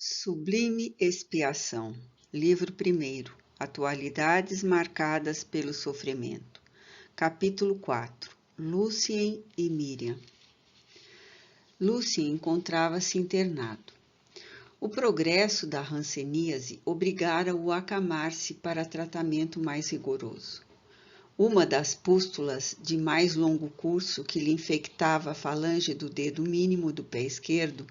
Sublime Expiação, Livro 1, Atualidades marcadas pelo sofrimento. Capítulo 4, Lúcien e Miriam. Lúcien encontrava-se internado. O progresso da hanseníase obrigara-o a acamar-se para tratamento mais rigoroso. Uma das pústulas de mais longo curso que lhe infectava a falange do dedo mínimo do pé esquerdo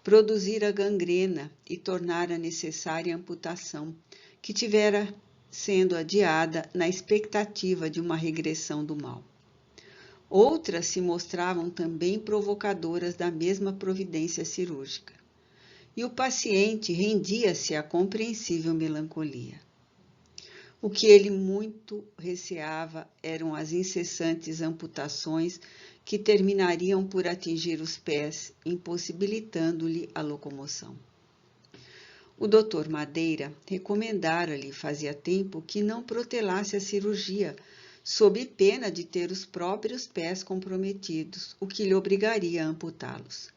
produzira gangrena e tornara necessária a amputação, que tivera sendo adiada na expectativa de uma regressão do mal. Outras se mostravam também provocadoras da mesma providência cirúrgica, e o paciente rendia-se à compreensível melancolia. O que ele muito receava eram as incessantes amputações que terminariam por atingir os pés, impossibilitando-lhe a locomoção. O Dr. Madeira recomendara-lhe fazia tempo que não protelasse a cirurgia, sob pena de ter os próprios pés comprometidos, o que lhe obrigaria a amputá-los.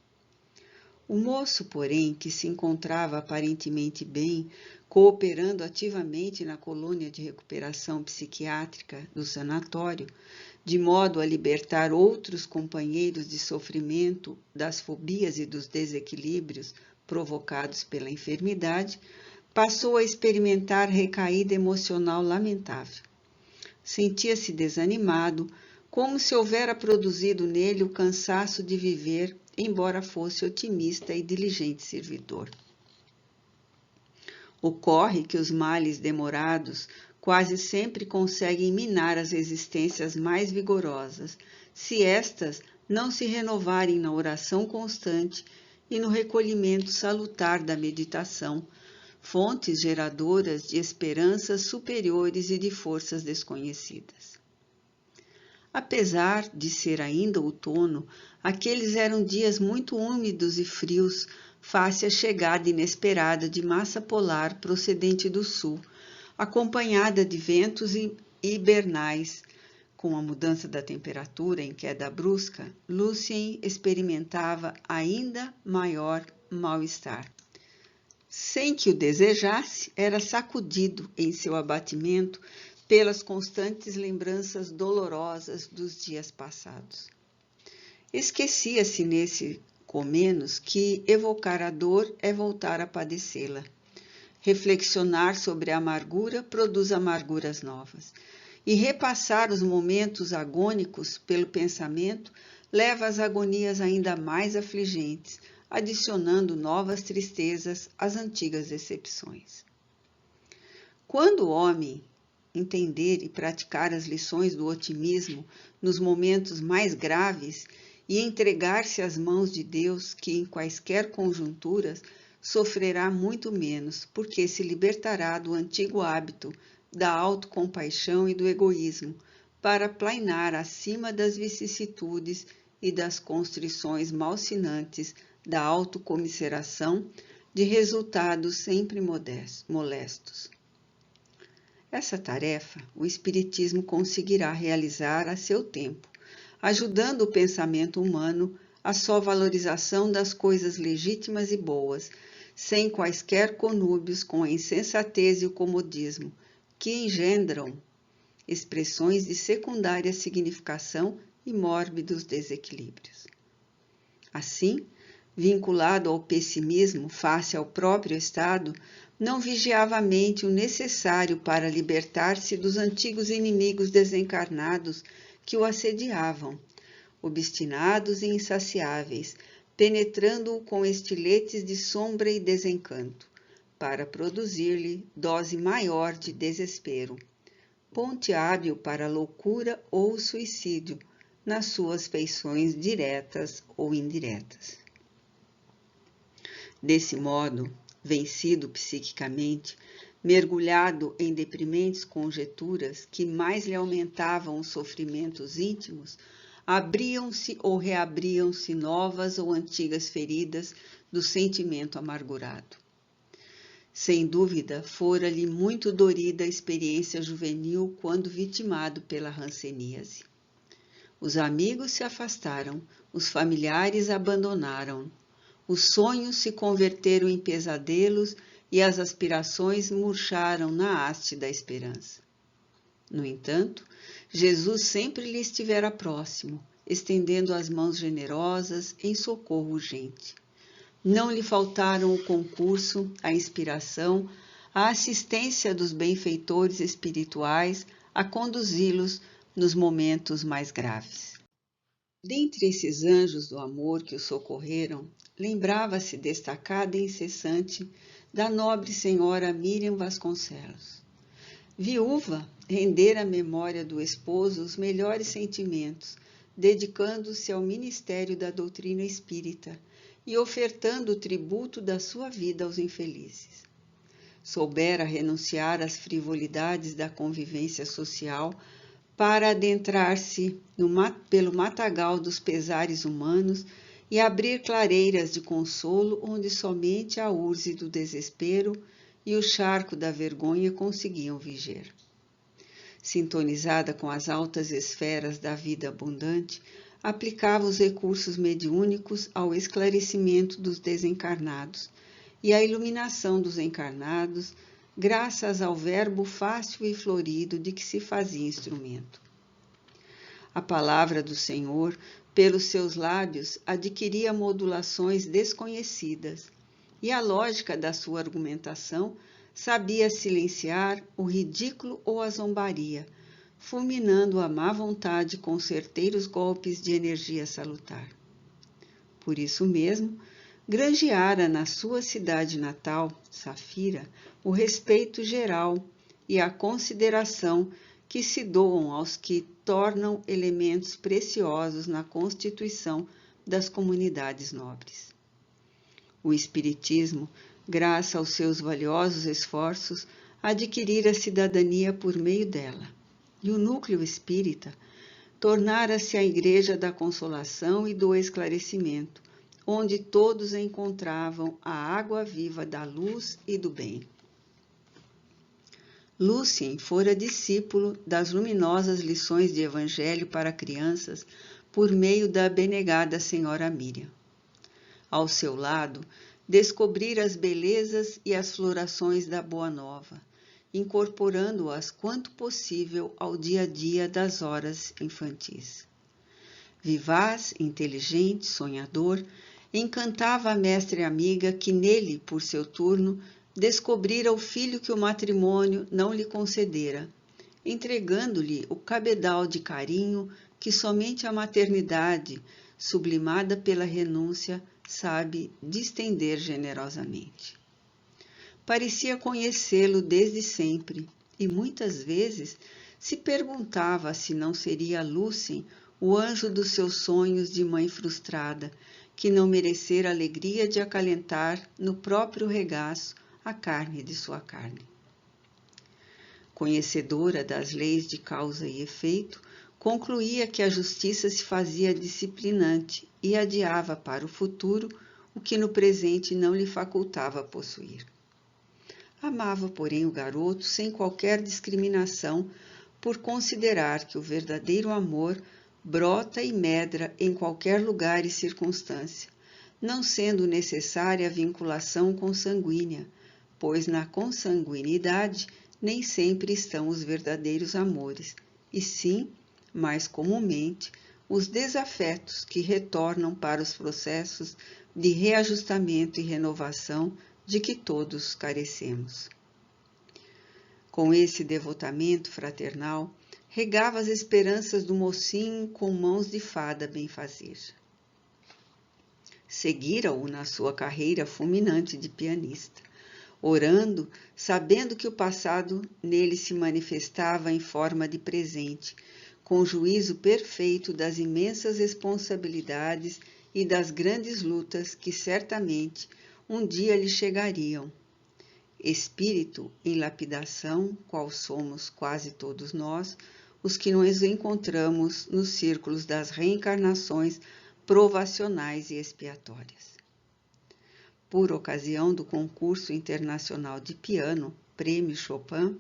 O moço, porém, que se encontrava aparentemente bem, cooperando ativamente na colônia de recuperação psiquiátrica do sanatório, de modo a libertar outros companheiros de sofrimento das fobias e dos desequilíbrios provocados pela enfermidade, passou a experimentar recaída emocional lamentável. Sentia-se desanimado, como se houvera produzido nele o cansaço de viver, embora fosse otimista e diligente servidor. Ocorre que os males demorados quase sempre conseguem minar as resistências mais vigorosas, se estas não se renovarem na oração constante e no recolhimento salutar da meditação, fontes geradoras de esperanças superiores e de forças desconhecidas. Apesar de ser ainda outono, aqueles eram dias muito úmidos e frios, face à chegada inesperada de massa polar procedente do sul, acompanhada de ventos hibernais. Com a mudança da temperatura em queda brusca, Lúcien experimentava ainda maior mal-estar. Sem que o desejasse, era sacudido em seu abatimento pelas constantes lembranças dolorosas dos dias passados. Esquecia-se nesse comenos que evocar a dor é voltar a padecê-la. Reflexionar sobre a amargura produz amarguras novas, e repassar os momentos agônicos pelo pensamento leva às agonias ainda mais afligentes, adicionando novas tristezas às antigas decepções. Quando o homem entender e praticar as lições do otimismo nos momentos mais graves e entregar-se às mãos de Deus, que em quaisquer conjunturas sofrerá muito menos, porque se libertará do antigo hábito da autocompaixão e do egoísmo, para plainar acima das vicissitudes e das constrições malsinantes da autocomiseração, de resultados sempre molestos. Essa tarefa o Espiritismo conseguirá realizar a seu tempo, ajudando o pensamento humano à só valorização das coisas legítimas e boas, sem quaisquer conúbios com a insensatez e o comodismo, que engendram expressões de secundária significação e mórbidos desequilíbrios. Assim, vinculado ao pessimismo face ao próprio estado, não vigiava a mente o necessário para libertar-se dos antigos inimigos desencarnados que o assediavam, obstinados e insaciáveis, penetrando-o com estiletes de sombra e desencanto, para produzir-lhe dose maior de desespero, ponte hábil para a loucura ou o suicídio, nas suas feições diretas ou indiretas. Desse modo, vencido psiquicamente, mergulhado em deprimentes conjecturas que mais lhe aumentavam os sofrimentos íntimos, abriam-se ou reabriam-se novas ou antigas feridas do sentimento amargurado. Sem dúvida, fora-lhe muito dorida a experiência juvenil quando vitimado pela hanseníase. Os amigos se afastaram, os familiares abandonaram, Os sonhos se converteram em pesadelos e as aspirações murcharam na haste da esperança. No entanto, Jesus sempre lhe estivera próximo, estendendo as mãos generosas em socorro urgente. Não lhe faltaram o concurso, a inspiração, a assistência dos benfeitores espirituais a conduzi-los nos momentos mais graves. Dentre esses anjos do amor que o socorreram, lembrava-se destacada e incessante da nobre senhora Miriam Vasconcelos. Viúva, rendera à memória do esposo os melhores sentimentos, dedicando-se ao ministério da doutrina espírita e ofertando o tributo da sua vida aos infelizes. Soubera renunciar às frivolidades da convivência social para adentrar-se pelo matagal dos pesares humanos e abrir clareiras de consolo onde somente a urze do desespero e o charco da vergonha conseguiam viger. Sintonizada com as altas esferas da vida abundante, aplicava os recursos mediúnicos ao esclarecimento dos desencarnados e à iluminação dos encarnados, graças ao verbo fácil e florido de que se fazia instrumento. A palavra do Senhor, pelos seus lábios, adquiria modulações desconhecidas, e a lógica da sua argumentação sabia silenciar o ridículo ou a zombaria, fulminando a má vontade com certeiros golpes de energia salutar. Por isso mesmo, granjeara na sua cidade natal, Safira, o respeito geral e a consideração que se doam aos que tornam elementos preciosos na constituição das comunidades nobres. O Espiritismo, graças aos seus valiosos esforços, adquirira a cidadania por meio dela, e o núcleo espírita tornara-se a Igreja da Consolação e do Esclarecimento, onde todos encontravam a água viva da luz e do bem. Lúcien fora discípulo das luminosas lições de Evangelho para crianças por meio da abnegada senhora Miriam. Ao seu lado, descobrira as belezas e as florações da Boa Nova, incorporando-as quanto possível ao dia a dia das horas infantis. Vivaz, inteligente, sonhador, encantava a mestra amiga que nele, por seu turno, descobrira o filho que o matrimônio não lhe concedera, entregando-lhe o cabedal de carinho que somente a maternidade, sublimada pela renúncia, sabe distender generosamente. Parecia conhecê-lo desde sempre e muitas vezes se perguntava se não seria Lúcien o anjo dos seus sonhos de mãe frustrada, que não merecera a alegria de acalentar no próprio regaço a carne de sua carne. Conhecedora das leis de causa e efeito, concluía que a justiça se fazia disciplinante e adiava para o futuro o que no presente não lhe facultava possuir. Amava, porém, o garoto sem qualquer discriminação, por considerar que o verdadeiro amor brota e medra em qualquer lugar e circunstância, não sendo necessária a vinculação consanguínea, pois na consanguinidade nem sempre estão os verdadeiros amores, e sim, mais comumente, os desafetos que retornam para os processos de reajustamento e renovação de que todos carecemos. Com esse devotamento fraternal, regava as esperanças do mocinho com mãos de fada benfazer. Seguira-o na sua carreira fulminante de pianista, orando, sabendo que o passado nele se manifestava em forma de presente, com juízo perfeito das imensas responsabilidades e das grandes lutas que certamente um dia lhe chegariam. Espírito em lapidação, qual somos quase todos nós, os que nos encontramos nos círculos das reencarnações provacionais e expiatórias. Por ocasião do concurso internacional de piano, Prêmio Chopin,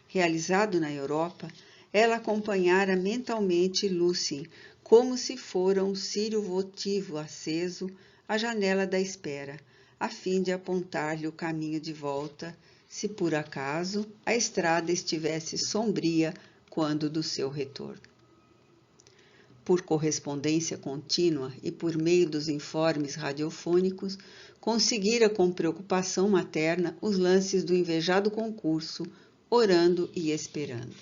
realizado na Europa, ela acompanhara mentalmente Lúcien, como se fora um círio votivo aceso à janela da espera, a fim de apontar-lhe o caminho de volta, se por acaso a estrada estivesse sombria quando do seu retorno. Por correspondência contínua e por meio dos informes radiofônicos, conseguira com preocupação materna os lances do invejado concurso, orando e esperando.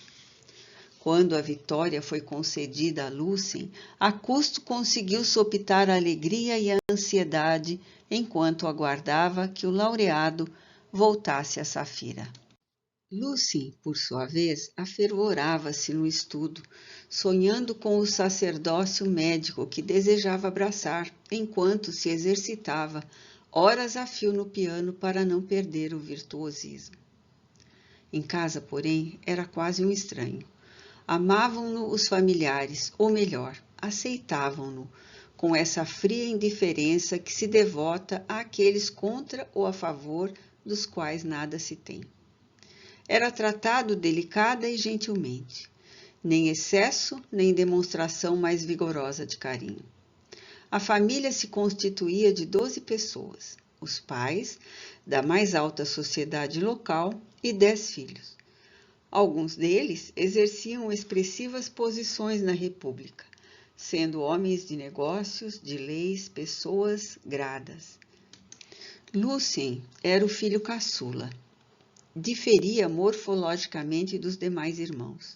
Quando a vitória foi concedida a Lúcien, a custo conseguiu sopitar a alegria e a ansiedade enquanto aguardava que o laureado voltasse a Safira. Lúcien, por sua vez, afervorava-se no estudo, sonhando com o sacerdócio médico que desejava abraçar, enquanto se exercitava, horas a fio no piano para não perder o virtuosismo. Em casa, porém, era quase um estranho. Amavam-no os familiares, ou melhor, aceitavam-no, com essa fria indiferença que se devota àqueles contra ou a favor dos quais nada se tem. Era tratado delicada e gentilmente, nem excesso, nem demonstração mais vigorosa de carinho. A família se constituía de 12 pessoas, os pais, da mais alta sociedade local, e 10 filhos. Alguns deles exerciam expressivas posições na República, sendo homens de negócios, de leis, pessoas gradas. Lúcien era o filho caçula. Diferia morfologicamente dos demais irmãos.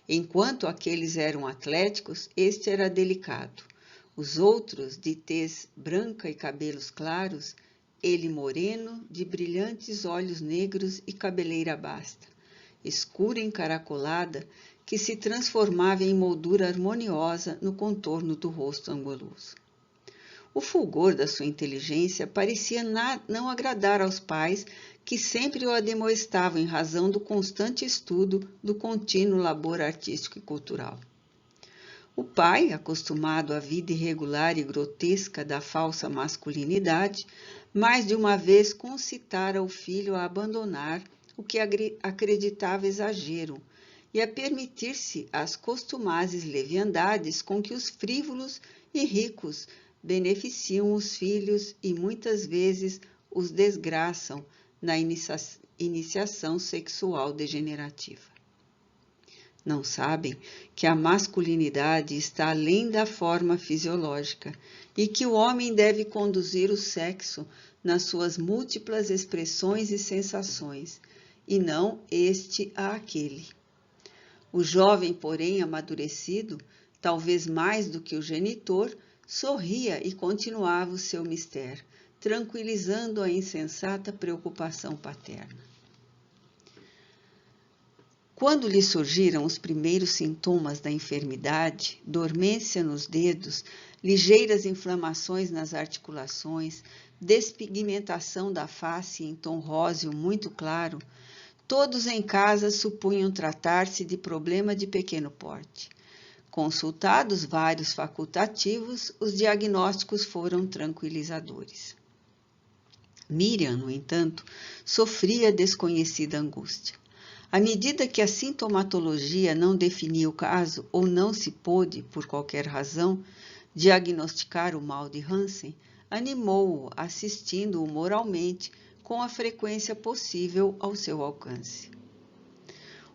Enquanto aqueles eram atléticos, este era delicado. Os outros, de tez branca e cabelos claros, ele moreno, de brilhantes olhos negros e cabeleira basta, escura encaracolada, que se transformava em moldura harmoniosa no contorno do rosto anguloso. O fulgor da sua inteligência parecia não agradar aos pais, que sempre o admoestavam em razão do constante estudo do contínuo labor artístico e cultural. O pai, acostumado à vida irregular e grotesca da falsa masculinidade, mais de uma vez concitara o filho a abandonar o que acreditava exagero e a permitir-se as costumazes leviandades com que os frívolos e ricos beneficiam os filhos e muitas vezes os desgraçam na iniciação sexual degenerativa. Não sabem que a masculinidade está além da forma fisiológica e que o homem deve conduzir o sexo nas suas múltiplas expressões e sensações, e não este a aquele. O jovem, porém, amadurecido, talvez mais do que o genitor, sorria e continuava o seu mistério, tranquilizando a insensata preocupação paterna. Quando lhe surgiram os primeiros sintomas da enfermidade, dormência nos dedos, ligeiras inflamações nas articulações, despigmentação da face em tom róseo muito claro, todos em casa supunham tratar-se de problema de pequeno porte. Consultados vários facultativos, os diagnósticos foram tranquilizadores. Miriam, no entanto, sofria desconhecida angústia. À medida que a sintomatologia não definia o caso ou não se pôde, por qualquer razão, diagnosticar o mal de Hansen, animou-o, assistindo-o moralmente com a frequência possível ao seu alcance.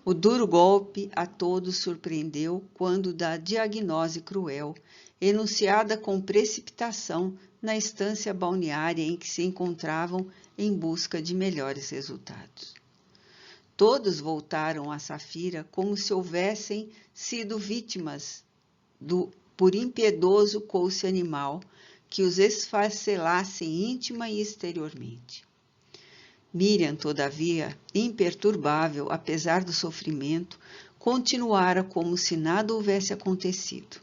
O duro golpe a todos surpreendeu quando da diagnose cruel, enunciada com precipitação na estância balneária em que se encontravam em busca de melhores resultados. Todos voltaram a Safira como se houvessem sido vítimas por impiedoso couce animal que os esfacelasse íntima e exteriormente. Miriam, todavia, imperturbável, apesar do sofrimento, continuara como se nada houvesse acontecido.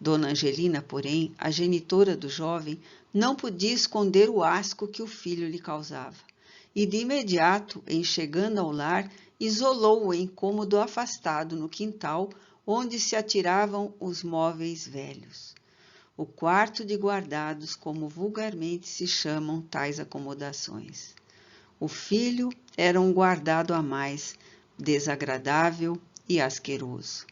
Dona Angelina, porém, a genitora do jovem, não podia esconder o asco que o filho lhe causava, e de imediato, em chegando ao lar, isolou-o em cômodo afastado no quintal, onde se atiravam os móveis velhos. O quarto de guardados, como vulgarmente se chamam tais acomodações. O filho era um guardado a mais, desagradável e asqueroso.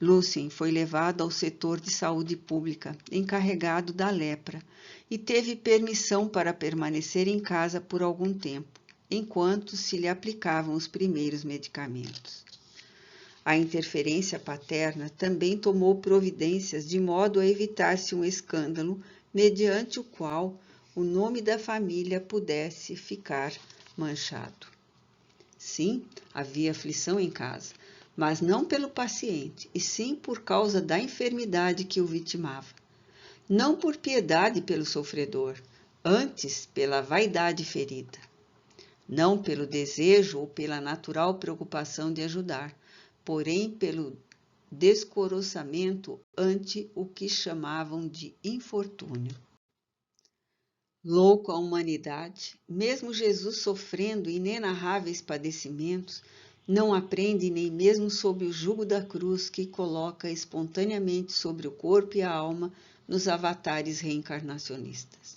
Lucien foi levado ao setor de saúde pública, encarregado da lepra, e teve permissão para permanecer em casa por algum tempo, enquanto se lhe aplicavam os primeiros medicamentos. A interferência paterna também tomou providências de modo a evitar-se um escândalo mediante o qual o nome da família pudesse ficar manchado. Sim, havia aflição em casa, mas não pelo paciente, e sim por causa da enfermidade que o vitimava. Não por piedade pelo sofredor, antes pela vaidade ferida. Não pelo desejo ou pela natural preocupação de ajudar, porém pelo descoroçamento ante o que chamavam de infortúnio. Louco a humanidade, mesmo Jesus sofrendo inenarráveis padecimentos, não aprende nem mesmo sob o jugo da cruz que coloca espontaneamente sobre o corpo e a alma nos avatares reencarnacionistas.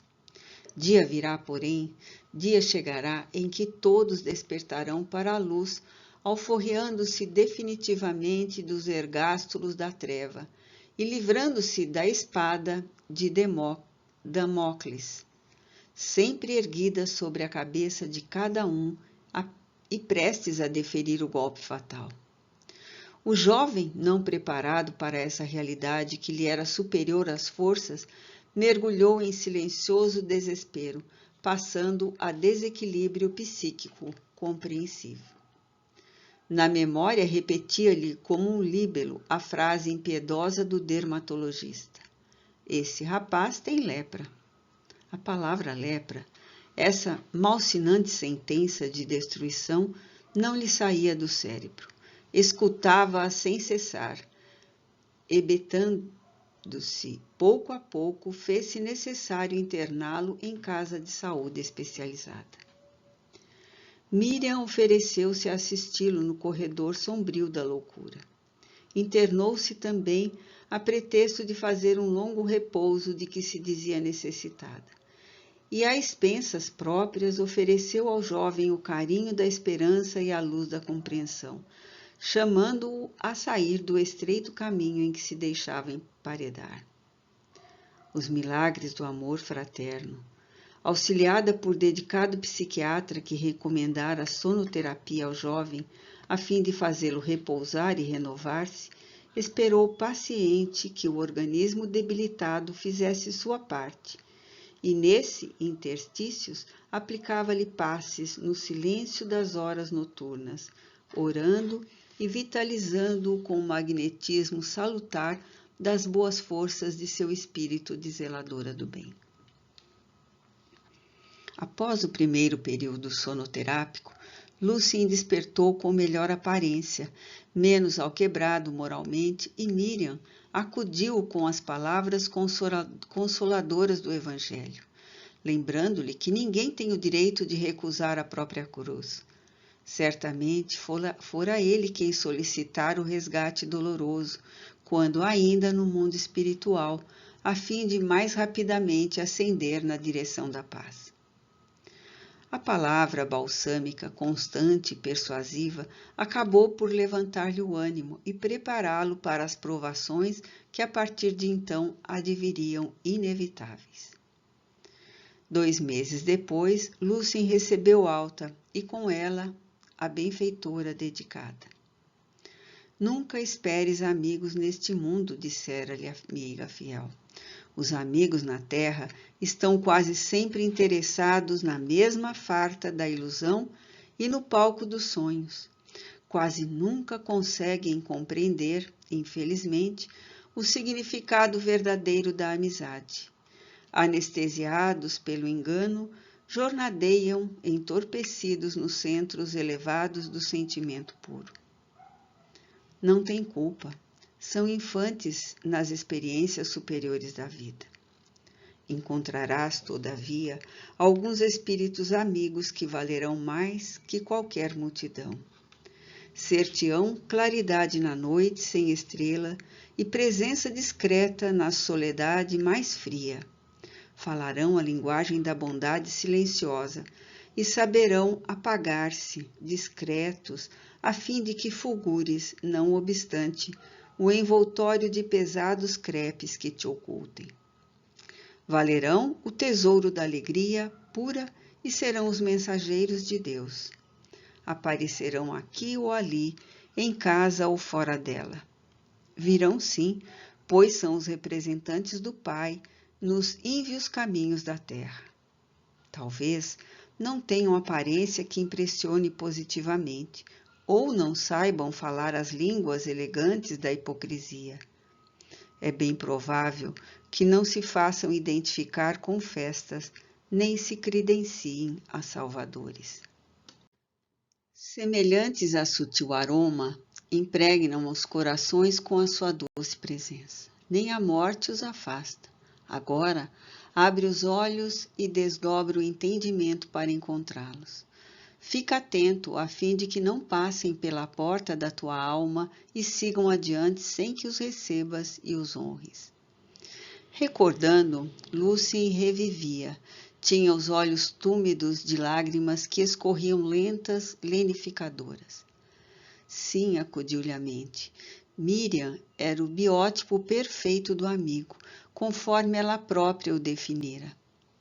Dia virá, porém, dia chegará em que todos despertarão para a luz, alforreando-se definitivamente dos ergástulos da treva e livrando-se da espada de Damócles, sempre erguida sobre a cabeça de cada um e prestes a deferir o golpe fatal. O jovem, não preparado para essa realidade que lhe era superior às forças, mergulhou em silencioso desespero, passando a desequilíbrio psíquico compreensível. Na memória repetia-lhe como um líbelo a frase impiedosa do dermatologista: "Esse rapaz tem lepra." A palavra lepra, essa malsinante sentença de destruição, não lhe saía do cérebro. Escutava-a sem cessar. Hebetando-se pouco a pouco, fez-se necessário interná-lo em casa de saúde especializada. Miriam ofereceu-se a assisti-lo no corredor sombrio da loucura. Internou-se também a pretexto de fazer um longo repouso de que se dizia necessitada. E a expensas próprias ofereceu ao jovem o carinho da esperança e a luz da compreensão, chamando-o a sair do estreito caminho em que se deixava emparedar. Os milagres do amor fraterno, auxiliada por dedicado psiquiatra que recomendara a sonoterapia ao jovem a fim de fazê-lo repousar e renovar-se, esperou paciente que o organismo debilitado fizesse sua parte, e nesse interstícios aplicava-lhe passes no silêncio das horas noturnas, orando e vitalizando-o com o magnetismo salutar das boas forças de seu espírito de zeladora do bem. Após o primeiro período sonoterápico, Lucien despertou com melhor aparência, menos alquebrado moralmente, e Miriam acudiu com as palavras consoladoras do Evangelho, lembrando-lhe que ninguém tem o direito de recusar a própria cruz. Certamente fora ele quem solicitara o resgate doloroso, quando ainda no mundo espiritual, a fim de mais rapidamente ascender na direção da paz. A palavra balsâmica, constante e persuasiva, acabou por levantar-lhe o ânimo e prepará-lo para as provações que a partir de então adviriam inevitáveis. 2 meses depois, Lucien recebeu alta e com ela a benfeitora dedicada. Nunca esperes amigos neste mundo, dissera-lhe a amiga fiel. Os amigos na terra estão quase sempre interessados na mesma farta da ilusão e no palco dos sonhos. Quase nunca conseguem compreender, infelizmente, o significado verdadeiro da amizade. Anestesiados pelo engano, jornadeiam entorpecidos nos centros elevados do sentimento puro. Não têm culpa. São infantes nas experiências superiores da vida. Encontrarás, todavia, alguns espíritos amigos que valerão mais que qualquer multidão. Ser-te-ão claridade na noite sem estrela e presença discreta na soledade mais fria. Falarão a linguagem da bondade silenciosa e saberão apagar-se, discretos, a fim de que fulgures, não obstante, o envoltório de pesados crepes que te ocultem. Valerão o tesouro da alegria pura e serão os mensageiros de Deus. Aparecerão aqui ou ali, em casa ou fora dela. Virão sim, pois são os representantes do Pai nos ínvios caminhos da terra. Talvez não tenham aparência que impressione positivamente, ou não saibam falar as línguas elegantes da hipocrisia. É bem provável que não se façam identificar com festas, nem se credenciem a salvadores. Semelhantes a sutil aroma, impregnam os corações com a sua doce presença. Nem a morte os afasta. Agora, abre os olhos e desdobra o entendimento para encontrá-los. Fica atento a fim de que não passem pela porta da tua alma e sigam adiante sem que os recebas e os honres. Recordando, Lúcia revivia. Tinha os olhos túmidos de lágrimas que escorriam lentas, lenificadoras. Sim, acudiu-lhe a mente. Miriam era o biótipo perfeito do amigo, conforme ela própria o definira.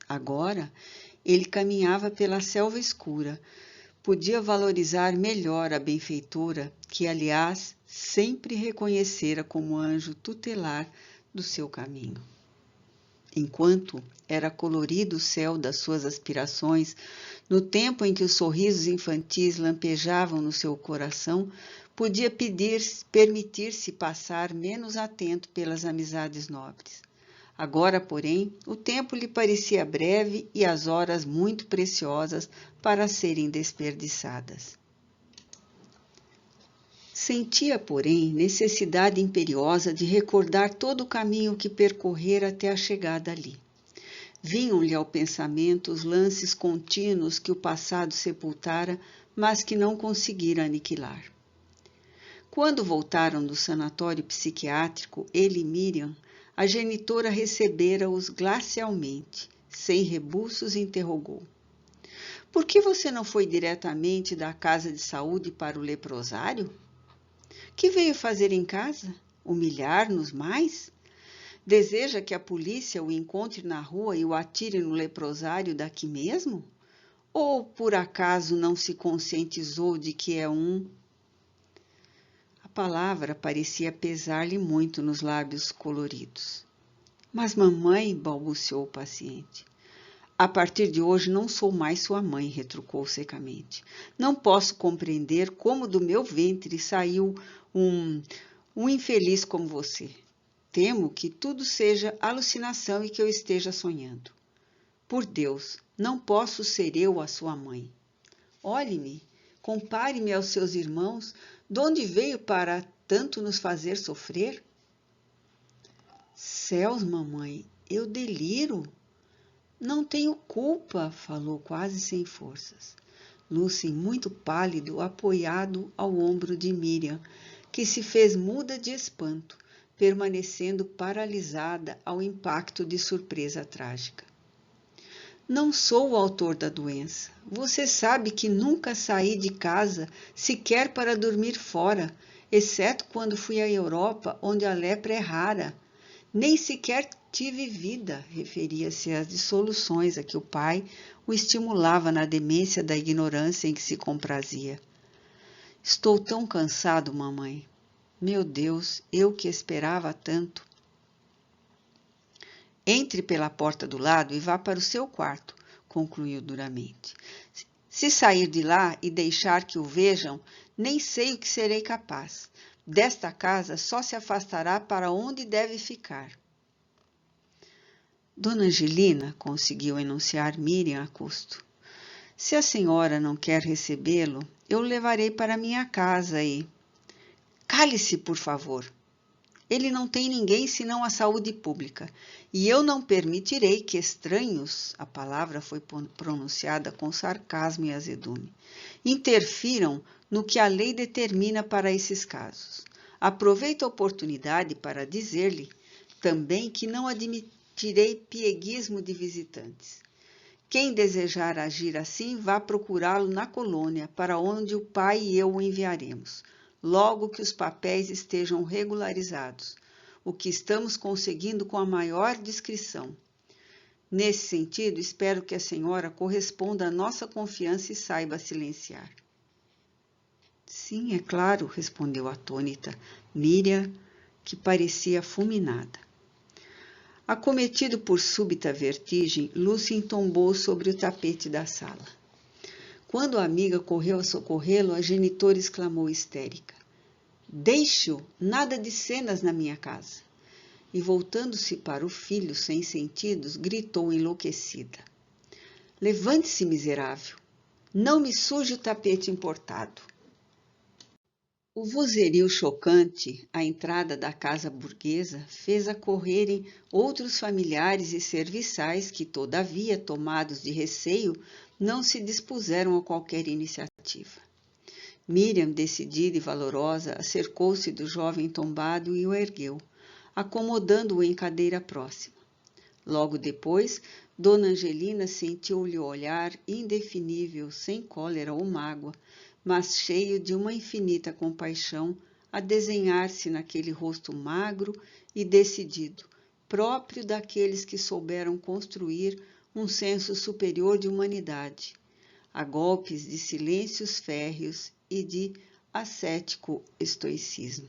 Agora, ele caminhava pela selva escura. Podia valorizar melhor a benfeitora, que, aliás, sempre reconhecera como anjo tutelar do seu caminho. Enquanto era colorido o céu das suas aspirações, no tempo em que os sorrisos infantis lampejavam no seu coração, podia permitir-se passar menos atento pelas amizades nobres. Agora, porém, o tempo lhe parecia breve e as horas muito preciosas para serem desperdiçadas. Sentia, porém, necessidade imperiosa de recordar todo o caminho que percorrera até a chegada ali. Vinham-lhe ao pensamento os lances contínuos que o passado sepultara, mas que não conseguira aniquilar. Quando voltaram do sanatório psiquiátrico, ele e Miriam, a genitora recebera-os glacialmente. Sem rebuços, interrogou. — Por que você não foi diretamente da casa de saúde para o leprosário? Que veio fazer em casa? Humilhar-nos mais? Deseja que a polícia o encontre na rua e o atire no leprosário daqui mesmo? Ou, por acaso, não se conscientizou de que é um... A palavra parecia pesar-lhe muito nos lábios coloridos. Mas, mamãe, balbuciou o paciente. A partir de hoje não sou mais sua mãe, retrucou secamente. Não posso compreender como do meu ventre saiu um infeliz como você. Temo que tudo seja alucinação e que eu esteja sonhando. Por Deus, não posso ser eu a sua mãe. Olhe-me, compare-me aos seus irmãos, de onde veio para tanto nos fazer sofrer? Céus, mamãe, eu deliro. Não tenho culpa, falou quase sem forças. Lúcia, muito pálido, apoiado ao ombro de Miriam, que se fez muda de espanto, permanecendo paralisada ao impacto de surpresa trágica. Não sou o autor da doença. Você sabe que nunca saí de casa, sequer para dormir fora, exceto quando fui à Europa, onde a lepra é rara. Nem sequer tive vida, referia-se às dissoluções a que o pai o estimulava na demência da ignorância em que se comprazia. Estou tão cansado, mamãe. Meu Deus, eu que esperava tanto. Entre pela porta do lado e vá para o seu quarto, concluiu duramente. Se sair de lá e deixar que o vejam, nem sei o que serei capaz. Desta casa só se afastará para onde deve ficar. Dona Angelina, conseguiu enunciar Miriam a custo. Se a senhora não quer recebê-lo, eu o levarei para minha casa e... Cale-se, por favor. Ele não tem ninguém senão a saúde pública, e eu não permitirei que estranhos, a palavra foi pronunciada com sarcasmo e azedume, interfiram no que a lei determina para esses casos. Aproveito a oportunidade para dizer-lhe também que não admitirei pieguismo de visitantes. Quem desejar agir assim, vá procurá-lo na colônia, para onde o pai e eu o enviaremos. logo que os papéis estejam regularizados, o que estamos conseguindo com a maior discrição. Nesse sentido, espero que a senhora corresponda à nossa confiança e saiba silenciar. Sim, é claro, respondeu atônita Miriam, que parecia fulminada. Acometido por súbita vertigem, Lúcia tombou sobre o tapete da sala. Quando a amiga correu a socorrê-lo, a genitora exclamou histérica: Deixe-o, nada de cenas na minha casa. E voltando-se para o filho sem sentidos, gritou enlouquecida: Levante-se, miserável! Não me suje o tapete importado. O vozerio chocante à entrada da casa burguesa fez acorrerem outros familiares e serviçais que, todavia, tomados de receio, não se dispuseram a qualquer iniciativa. Miriam, decidida e valorosa, acercou-se do jovem tombado e o ergueu, acomodando-o em cadeira próxima. Logo depois, Dona Angelina sentiu-lhe o olhar indefinível, sem cólera ou mágoa, mas cheio de uma infinita compaixão, a desenhar-se naquele rosto magro e decidido, próprio daqueles que souberam construir um senso superior de humanidade, a golpes de silêncios férreos e de ascético estoicismo.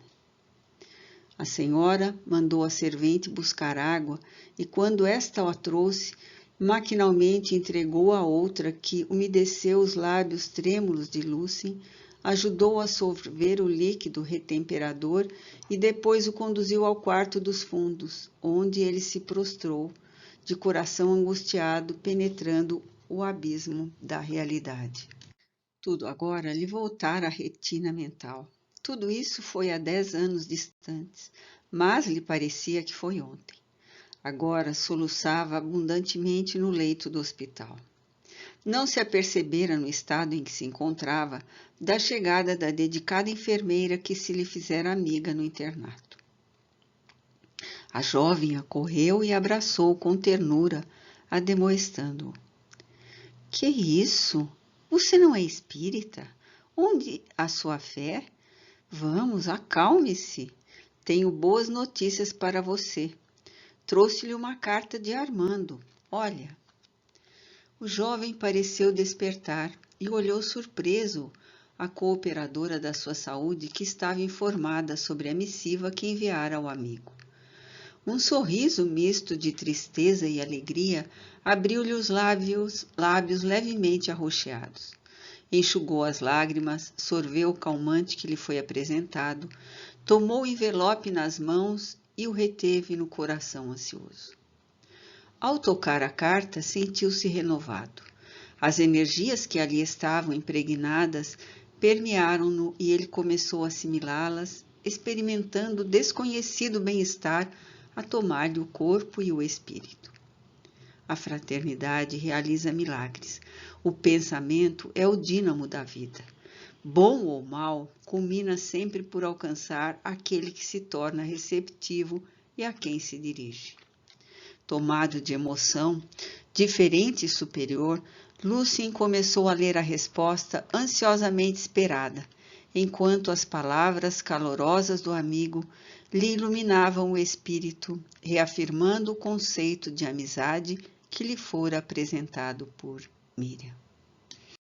A senhora mandou a servente buscar água e, quando esta a trouxe, maquinalmente entregou a outra que umedeceu os lábios trêmulos de Lúcia, ajudou a sorver o líquido retemperador e depois o conduziu ao quarto dos fundos, onde ele se prostrou, de coração angustiado, penetrando o abismo da realidade. Tudo agora lhe voltara à retina mental. Tudo isso foi há 10 anos distantes, mas lhe parecia que foi ontem. Agora soluçava abundantemente no leito do hospital. Não se apercebera no estado em que se encontrava da chegada da dedicada enfermeira que se lhe fizera amiga no internato. A jovem acorreu e abraçou com ternura, ademoestando-o. Que isso? Você não é espírita? Onde a sua fé? Vamos, acalme-se. Tenho boas notícias para você. Trouxe-lhe uma carta de Armando. Olha. O jovem pareceu despertar e olhou surpreso a cooperadora da sua saúde, que estava informada sobre a missiva que enviara ao amigo. Um sorriso misto de tristeza e alegria abriu-lhe os lábios levemente arroxeados. Enxugou as lágrimas, sorveu o calmante que lhe foi apresentado, tomou o envelope nas mãos e o reteve no coração ansioso. Ao tocar a carta, sentiu-se renovado. As energias que ali estavam impregnadas permearam-no e ele começou a assimilá-las, experimentando desconhecido bem-estar a tomar-lhe o corpo e o espírito. A fraternidade realiza milagres. O pensamento é o dínamo da vida. Bom ou mal, culmina sempre por alcançar aquele que se torna receptivo e a quem se dirige. Tomado de emoção, diferente e superior, Lúcia começou a ler a resposta ansiosamente esperada, enquanto as palavras calorosas do amigo lhe iluminavam o espírito, reafirmando o conceito de amizade que lhe fora apresentado por Miriam.